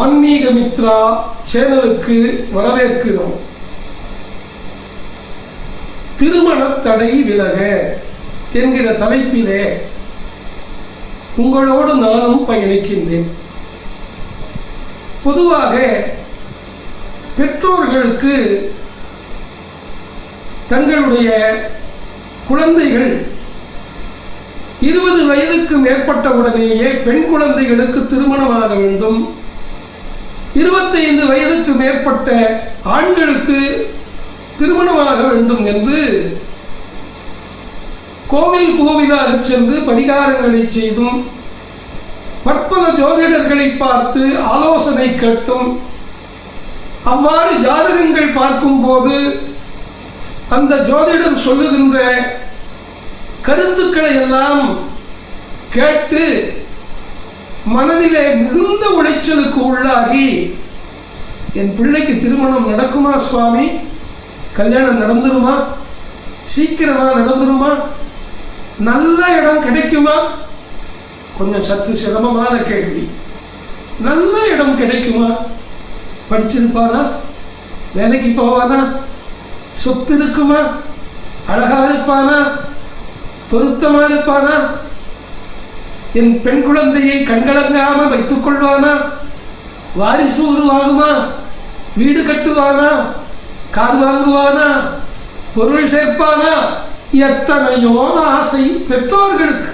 ஆன்மீக மித்ரா சேனலுக்கு வரவேற்கிறோம். திருமண தடை விலக என்கிற தலைப்பிலே உங்களோடு நானும் பயணிக்கின்றேன். பொதுவாக பெற்றோர்களுக்கு தங்களுடைய குழந்தைகள் 20 வயதுக்கு மேற்பட்ட உடனேயே பெண் குழந்தைகளுக்கு திருமணமாக வேண்டும், 25 வயதுக்கு மேற்பட்ட ஆண்களுக்கு திருமணமாக வேண்டும் என்று கோவிலாக சென்று பரிகாரங்களை செய்தும் பற்பல ஜோதிடர்களை பார்த்து ஆலோசனை கேட்டும் அவ்வாறு ஜாதகங்கள் பார்க்கும் போது அந்த ஜோதிடர் சொல்லுகின்ற கருத்துக்களை எல்லாம் கேட்டு மனதிலே மிகுந்த உளைச்சலுக்கு உள்ளாகி, என் பிள்ளைக்கு திருமணம் நடக்குமா சுவாமி, கல்யாணம் நடந்துருமா, சீக்கிரமா நடந்துருமா, நல்ல இடம் கிடைக்குமா, கொஞ்சம் சற்று சிரமமான கேள்வி. நல்ல இடம் கிடைக்குமா, படிச்சிருப்பானா, வேலைக்கு போவானா, சொத்து இருக்குமா, அழகா இருப்பானா, பொருத்தமா இருப்பானா, என் பெண் குழந்தையை கண்கலங்காம வைத்துக் கொள்வானா, வாரிசு உருவாகுமா, வீடு கட்டுவானா, கார் வாங்குவானா, பொருள் சேர்ப்பானா, எத்தனையோ ஆசை பெற்றோர்களுக்கு.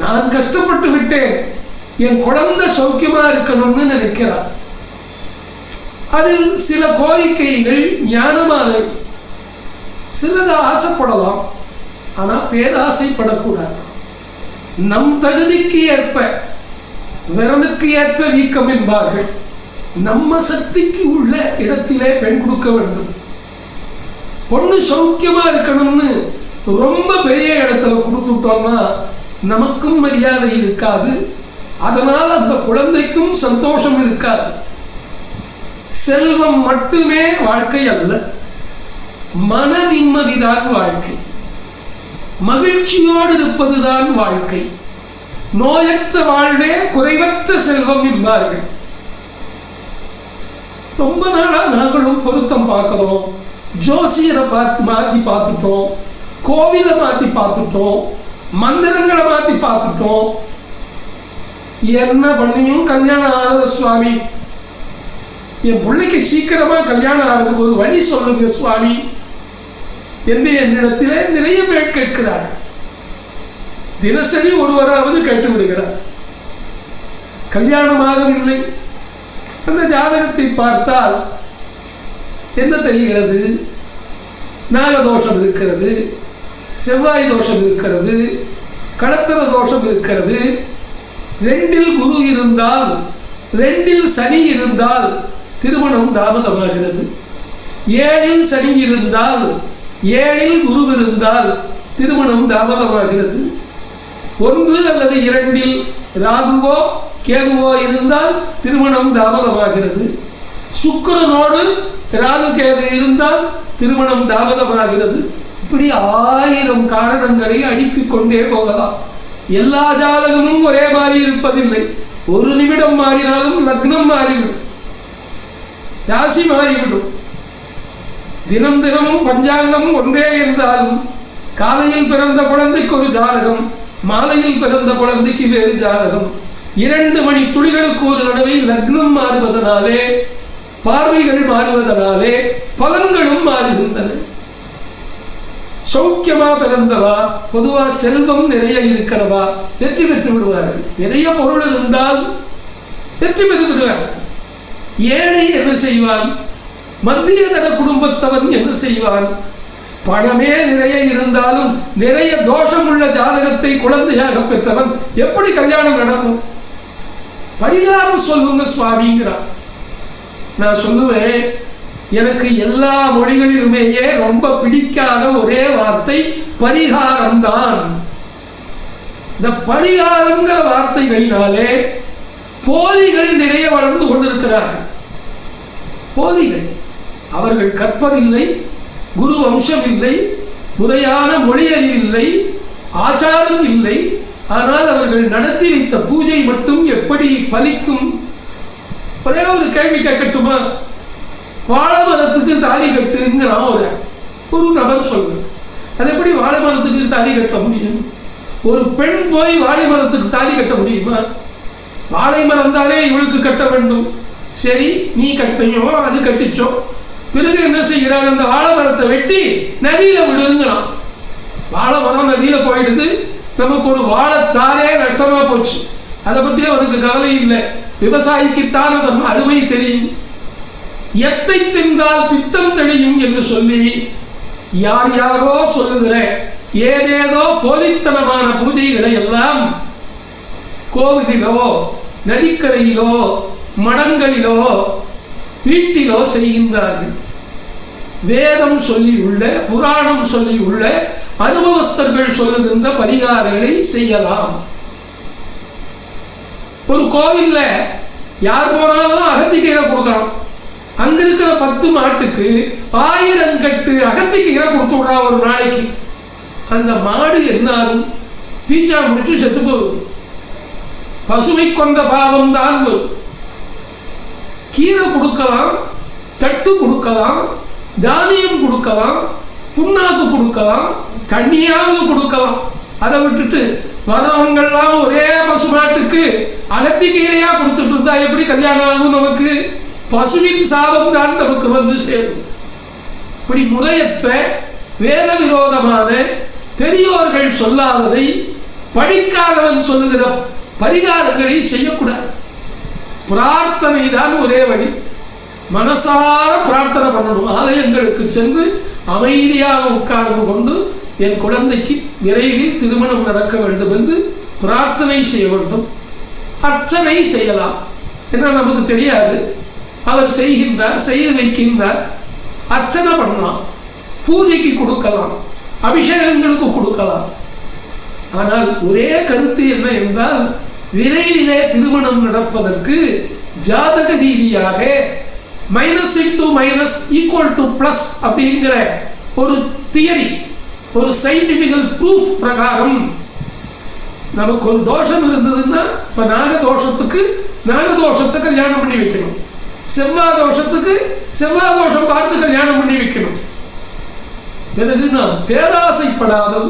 நான் கஷ்டப்பட்டு விட்டேன், என் குழந்தை சௌக்கியமா இருக்கணும்னு நினைக்கிறார். அதில் சில கோரிக்கைகள் ஞானமானவை, சிலது ஆசைப்படலாம், ஆனா பேராசைப்படக்கூடாது. நம் தகுதிக்கு ஏற்ப விரலுக்கு ஏற்ற வீக்கம் என்பார்கள். நம்ம சக்திக்கு உள்ள இடத்திலே பெண் கொடுக்க வேண்டும். பொண்ணு சௌக்கியமா இருக்கணும்னு ரொம்ப பெரிய இடத்துல கொடுத்துட்டோம்னா நமக்கும் மரியாதை இருக்காது, அதனால் அந்த குழந்தைக்கும் சந்தோஷம் இருக்காது. செல்வம் மட்டுமே வாழ்க்கை அல்ல, மன நிம்மதிதான் வாழ்க்கை, மகிழ்ச்சியோடு இருப்பதுதான் வாழ்க்கை. நோயற்ற வாழ்வே குறைவற்ற செல்வம் என்பார்கள். ரொம்ப நாளா நாங்களும் பொருத்தம் பார்க்கிறோம், ஜோசியரை மாத்தி பார்த்துட்டோம், கோவிலை மாத்தி பார்த்துட்டோம், மந்திரங்களை மாத்தி பார்த்துட்டோம், என்ன பண்ணியும் கல்யாணம் ஆகுது சுவாமி, என் பிள்ளைக்கு சீக்கிரமா கல்யாணம் ஆகிறதுக்கு ஒரு வழி சொல்லுங்க சுவாமி என்று என்னிடத்திலே நிறைய பேர் கேட்கிறார். தினசரி ஒருவராவது கேட்டு விடுகிறார். கல்யாணமாகவில்லை. அந்த ஜாதகத்தை பார்த்தால் என்ன தெரிகிறது? நாகதோஷம் இருக்கிறது, செவ்வாய் தோஷம் இருக்கிறது, கடத்தர தோஷம் இருக்கிறது, 2இல் குரு இருந்தால், 2இல் சனி இருந்தால் திருமணம் தாமதமாகிறது, 7இல் சனி இருந்தால், 7இல் குரு இருந்தால் திருமணம் தாமதமாகிறது, 1 அல்லது 2இல் ராகுவோ கேதுவோ இருந்தால் திருமணம் தாமதமாகிறது, சுக்கிரனோடு ராகு கேது இருந்தால் திருமணம் தாமதமாகிறது. இப்படி 1000 காரணங்களை அடுக்கிக் கொண்டே போகலாம். எல்லா ஜாதகமும் ஒரே மாதிரி இருப்பதில்லை. ஒரு நிமிடம் மாறினாலும் லக்னம் மாறிவிடும், ராசி மாறிவிடும். தினமும் பஞ்சாங்கம் ஒன்றே என்றாலும் காலையில் பிறந்த குழந்தைக்கு ஒரு ஜாதகம், மாலையில் பிறந்த குழந்தைக்கு வேறு ஜாதகம். 2 மணி துளிகளுக்கு ஒரு தடவை லக்னம் மாறுவதனாலே, பார்வைகள் மாறுவதனாலே பலன்களும் மாறுகின்றன. சௌக்கியமா பிறந்தவா, பொதுவா செல்வம் நிறைய இருக்கிறவா வெற்றி பெற்று விடுவார்கள். நிறைய பொருள் இருந்தால் வெற்றி பெற்று விடுவார்கள். ஏழை என்ன செய்வான்? மத்திய தர குடும்பத்தவன் என்ன செய்வான்? பணமே நிறைய இருந்தாலும் நிறைய தோஷம் உள்ள ஜாதகத்தை குழந்தையாக பெற்றவன் எப்படி கல்யாணம் நடக்கும்? பரிகாரம் சொல்லுங்க சுவாமிங்கிறான். நான் சொல்லுவேன், எனக்கு எல்லா மொழிகளிலுமேயே ரொம்ப பிடிக்காத ஒரே வார்த்தை பரிகாரம்தான். இந்த பரிகாரங்கிற வார்த்தைகளினாலே போலிகள் நிறைய வளர்ந்து கொண்டிருக்கிறார்கள். போலிகள், அவர்கள் கற்பதில்லை, குரு வம்சம் இல்லை, முறையான மொழியறிவு இல்லை, ஆச்சாரம் இல்லை. ஆனால் அவர்கள் நடத்தி வைத்த பூஜை மட்டும் எப்படி பலிக்கும் ஒரே ஒரு கேள்வி கேட்கட்டுமா? வாழை மரத்துக்கு தாலி கட்டுங்கிறான் ஒரு நபர் சொல்றேன். அது எப்படி வாழை மரத்துக்கு தாலி கட்ட முடியும்? ஒரு பெண் போய் வாழை மரத்துக்கு தாலி கட்ட முடியுமா? வாழை மரம் தானே இவளுக்கு கட்ட வேண்டும். சரி, நீ கட்டியோ அது கட்டிச்சோ. பிறகு என்ன செய்கிறார்? அந்த வாழை மரத்தை வெட்டி நதியில விடுங்கிறான். வாழை மரம் நதியில போயிடுது. நமக்கு ஒரு வாழைத்தாரே நஷ்டமா போச்சு. அதை பத்தி அவனுக்கு கவலை இல்லை. விவசாயிக்குத்தான் அதன் அருமை தெரியும். எத்தை தின்றால் பித்தம் தெளியும் என்று சொல்லி யார் யாரோ சொல்லுகிற ஏதேதோ போலித்தனமான பூஜைகளை எல்லாம் கோவிலிலோ நதிக்கரையிலோ மடங்களிலோ வீட்டிலோ செய்கின்றார்கள். வேதம் சொல்லி உள்ள, புராணம் சொல்லி உள்ள, அனுபவஸ்தர்கள் சொல்லுகின்ற பரிகாரங்களை செய்யலாம். ஒரு கோவில்ல யார் போனாலும் அகத்திக்கீரை கொடுக்கலாம். அங்க இருக்கிற 10 மாட்டுக்கு 1000 கட்டு அகத்திக்கீரை கொடுத்து விடுறா ஒரு நாளைக்கு. அந்த மாடு என்னாலும் பீச்சா முடிச்சு செத்து போகுது. பசுமை கொண்ட பாவம் தான். கீரை கொடுக்கலாம், தட்டு கொடுக்கலாம், தானியம் கொடுக்கலாம், புண்ணாக்கு கொடுக்கலாம், தண்ணியாவது கொடுக்கலாம். அதை விட்டுட்டு வரவங்கள்லாம் ஒரே பசுமாட்டுக்கு அகத்திக்கீரையா கொடுத்துட்டு இருந்தா எப்படி கல்யாணம் ஆகும்? நமக்கு பசுவின் சாபம் தான் நமக்கு வந்து சேரும். இப்படி முறையற்ற வேத விரோதமான பெரியோர்கள் சொல்லாததை, படிக்காதவன் சொல்லுகிற பரிகாரங்களை செய்யக்கூடாது. பிரார்த்தனை தான் ஒரே வழி. மனசார பிரார்த்தனை பண்ணணும். ஆலயங்களுக்கு சென்று அமைதியாக உட்கார்ந்து கொண்டு என் குழந்தைக்கு விரைவில் திருமணம் நடக்க வேண்டும் என்று பிரார்த்தனை செய்ய வேண்டும். அர்ச்சனை செய்யலாம். என்ன நமக்கு தெரியாது. அவர் செய்கின்றார், செய்து வைக்கின்றார். அர்ச்சனை பண்ணலாம், பூஜைக்கு கொடுக்கலாம், அபிஷேகங்களுக்கு கொடுக்கலாம். ஆனால் ஒரே கருத்து என்ன என்றால், விரைவிலே திருமணம் நடப்பதற்கு ஜாதக ரீதியாக minus into minus equal to plus அப்படிங்கிற ஒரு தியரி, ஒரு சயின்டிபிக்கல் ப்ரூஃப் பிரகாரம் நமக்கு ஒரு தோஷம் இருந்ததுன்னா, இப்ப நாகதோஷத்தை கல்யாணம் பண்ணி வைக்கணும். செவ்வாய் தோஷத்துக்கு செவ்வாய் தோஷம் பார்த்து கல்யாணம் பண்ணி வைக்கணும். பிறகு நாம் பேராசைப்படாமல்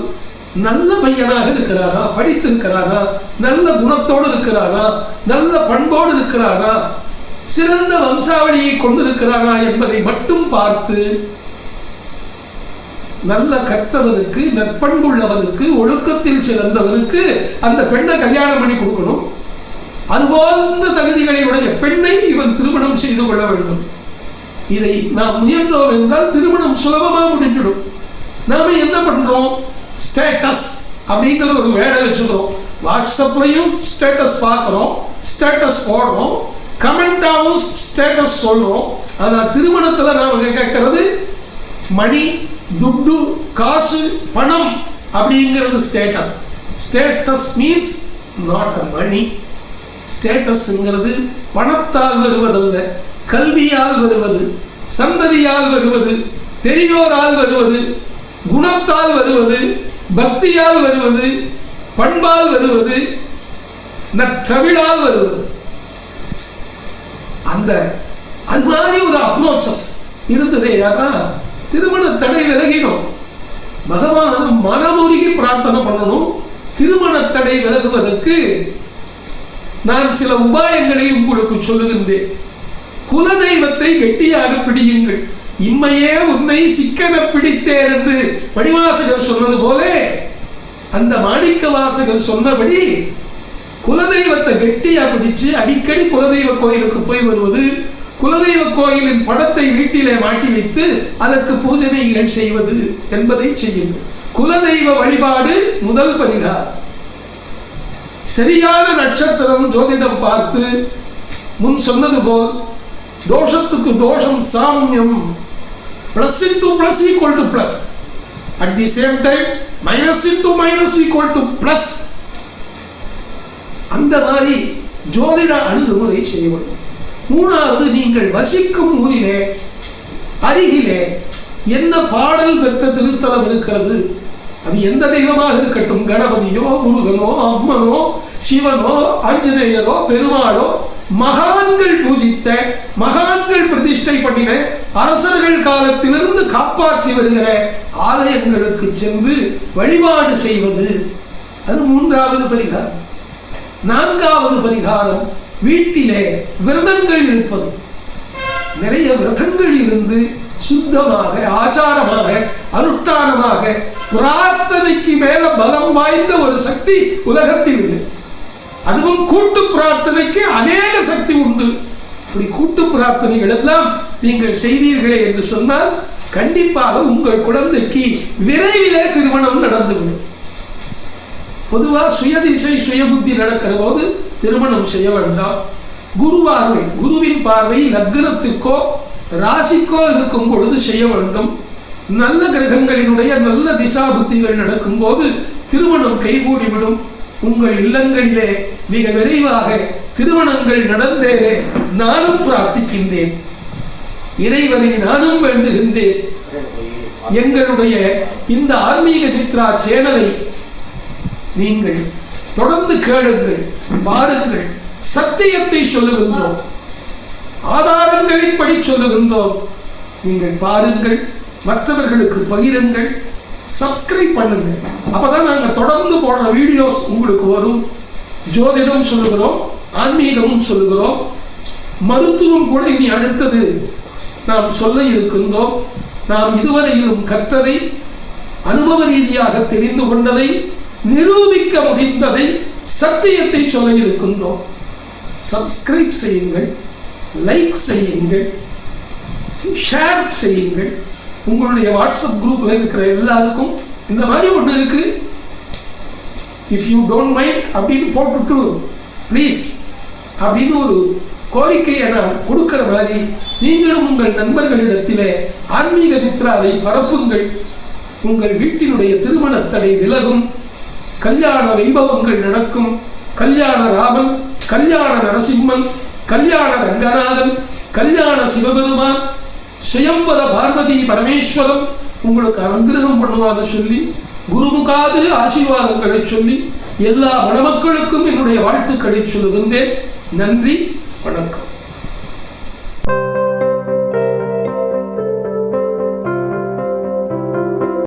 நல்ல பையனாக இருக்கிறாரா, படித்திருக்கிறாரா, நல்ல குணத்தோடு இருக்கிறாரா, நல்ல பண்போடு இருக்கிறாரா, சிறந்த வம்சாவளியை கொண்டிருக்கிறாரா என்பதை மட்டும் பார்த்து, நல்ல கற்றவருக்கு, நற்பண்புள்ளவருக்கு, ஒழுக்கத்தில் சிறந்தவருக்கு அந்த பெண்ணை கல்யாணம் பண்ணி கொடுக்கணும். அதுபோன்ற தகுதிகளை உடைய பெண்ணை இவன் திருமணம் செய்து கொள்ள வேண்டும். இதை நாம் முயன்றோம் என்றால் திருமணம் சுலபமாக முடிஞ்சிடும். நாம என்ன பண்றோம்? ஸ்டேட்டஸ் அப்படிங்கிற ஒரு வேலை வச்சுக்கிறோம். வாட்ஸ்அப்லையும் ஸ்டேட்டஸ் பார்க்கிறோம், ஸ்டேட்டஸ் போடுறோம், கமெண்டாவும் ஸ்டேட்டஸ் சொல்றோம். ஆனால் திருமணத்தில் நாம கேட்கறது மணி, துட்டு, காசு, பணம் அப்படிங்கிறது status. Status means not a money. ஸ்டேட்டஸ்ங்கிறது பணத்தால் வருவதல்ல, கல்வியால் வருவது, சந்ததியால் வருவது, பெரியோரால் வருவது, குணத்தால் வருவது, பக்தியால் வருவது, பண்பால் வருவது, நற்றமிழால் வருவது. அது மாதிரி ஒரு அப்ரோச்சஸ் இருந்ததே. திருமண தடை விலகிடும். பகவான் மனமுருகி பிரார்த்தனை பண்ணணும். திருமண தடை விலகுவதற்கு நான் சில உபாயங்களை உங்களுக்கு சொல்லுகின்றேன். குலதெய்வத்தை கெட்டியாக பிடியுங்கள். இம்மையே உன்னை சிக்கன பிடித்தேன் என்று மணிவாசகர் சொன்னது போல, அந்த மாணிக்க வாசகர் சொன்னபடி குலதெய்வத்தை கெட்டியா பிடிச்சு அடிக்கடி குலதெய்வ கோயிலுக்கு போய் வருவது, குலதெய்வ கோயிலின் படத்தை வீட்டிலே மாட்டி வைத்து அதற்கு பூஜனைகள் செய்வது என்பதை செய்யுங்கள். குலதெய்வ வழிபாடு முதல் பரிகாரம். சரியான நட்சத்திரம் ஜோதிடம் பார்த்து முன் சொன்னது போல் தோஷத்துக்கு தோஷம் சாமியம், plus into plus equal to plus, at the same time minus into minus equal to plus. அந்த மாதிரி ஜோதிட அணுகுமுறை செய்ய வேண்டும். மூணாவது, நீங்கள் வசிக்கும் ஊரிலே அருகிலே என்ன பாடல் பெற்ற திருத்தலம் இருக்கிறது, அது எந்த தெய்வமாக இருக்கட்டும், கணபதியோ, முருகனோ, அம்மனோ, சிவனோ, ஆஞ்சநேயரோ, பெருமாளோ, மகான்கள் பூஜித்த, மகான்கள் பிரதிஷ்டை பண்ணின, அரசர்கள் காலத்திலிருந்து காப்பாற்றி வருகிற ஆலயங்களுக்கு சென்று வழிபாடு செய்வது. அது மூன்றாவது பரிகாரம். நான்காவது பரிகாரம், வீட்டிலே விரதங்கள் இருப்பது. நிறைய விரதங்கள் இருந்து சுத்தமாக, ஆச்சாரமாக, அனுஷ்டானமாக, பிரார்த்தனைக்கு மேல பலம் வாய்ந்த ஒரு சக்தி உலகத்தில் இல்லை. அதுவும் கூட்டு பிரார்த்தனைக்கு அநேக சக்தி உண்டு. இப்படி கூட்டு பிரார்த்தனைகள் எல்லாம் நீங்கள் செய்தீர்களே என்று சொன்னால் கண்டிப்பாக உங்கள் குழந்தைக்கு விரைவிலே திருமணம் நடந்துவிடும். பொதுவாக சுயதிசை சுயபுத்தி நடக்கிற போது திருமணம் செய்ய வேண்டாம். குரு பார்வை, குருவின் பார்வை லக்னத்திற்கோ ராசிக்கோ இருக்கும் பொழுது செய்ய வேண்டும். நல்ல கிரகங்களினுடைய நல்ல திசா புத்திகள் நடக்கும் போது திருமணம் கைகூடிவிடும். உங்கள் இல்லங்களிலே மிக விரைவாக திருமணங்கள் நடந்தேறே நானும் பிரார்த்திக்கின்றேன். இறைவனை நானும் வேண்டுகின்றேன். எங்களுடைய இந்த ஆன்மீக மித்ரா சேனலை நீங்கள் தொடர்ந்து கேளுங்கள், பாருங்கள். சத்தியத்தை சொல்லுகின்றோம், ஆதாரங்களின்படி சொல்லுகின்றோம். நீங்கள் பாருங்கள், மற்றவர்களுக்கு பகிருங்கள், சப்ஸ்கிரைப் பண்ணுங்கள். அப்பதான் நாங்கள் தொடர்ந்து போடுற வீடியோஸ் உங்களுக்கு வரும். ஜோதிடம் சொல்லுகிறோம், ஆன்மீகமும் சொல்லுகிறோம், மருத்துவம் கூட இனி அடுத்தது நாம் சொல்ல இருக்கின்றோம். நாம் இதுவரையிலும் கற்றதை, அனுபவ ரீதியாக தெரிந்து கொண்டதை, நிரூபிக்க முடிந்ததை, சத்தியத்தை சொல்ல இருக்கின்றோம். சப்ஸ்கிரைப் செய்யுங்கள், லைக் செய்யுங்கள், ஷேர் செய்யுங்கள். உங்களுடைய வாட்ஸ்அப் குரூப்ல இருக்கிற எல்லாருக்கும் இந்த மாதிரி ஒன்று இருக்கு, இஃப் யூ டோன்ட் மைண்ட் அப்படின்னு போட்டுட்டு ப்ளீஸ் அப்படின்னு ஒரு கோரிக்கையை நான் கொடுக்கிற மாதிரி நீங்களும் உங்கள் நண்பர்களிடத்திலே ஆன்மீக மித்ராவை பரப்புங்கள். உங்கள் வீட்டினுடைய திருமண தடை விலகும், கல்யாண வைபவங்கள் நடக்கும். கல்யாண ராமன், கல்யாண நரசிம்மன், கல்யாண ரங்கநாதன், கல்யாண சிவபெருமான், சுயம்பர பார்வதி பரமேஸ்வரம் உங்களுக்கு அனுகிரகம் பண்ணுவான்னு சொல்லி, குருமுகாது ஆசீர்வாதங்களை சொல்லி எல்லா மணமக்களுக்கும் என்னுடைய வாழ்த்துக்களை சொல்லுகின்றேன். நன்றி, வணக்கம்.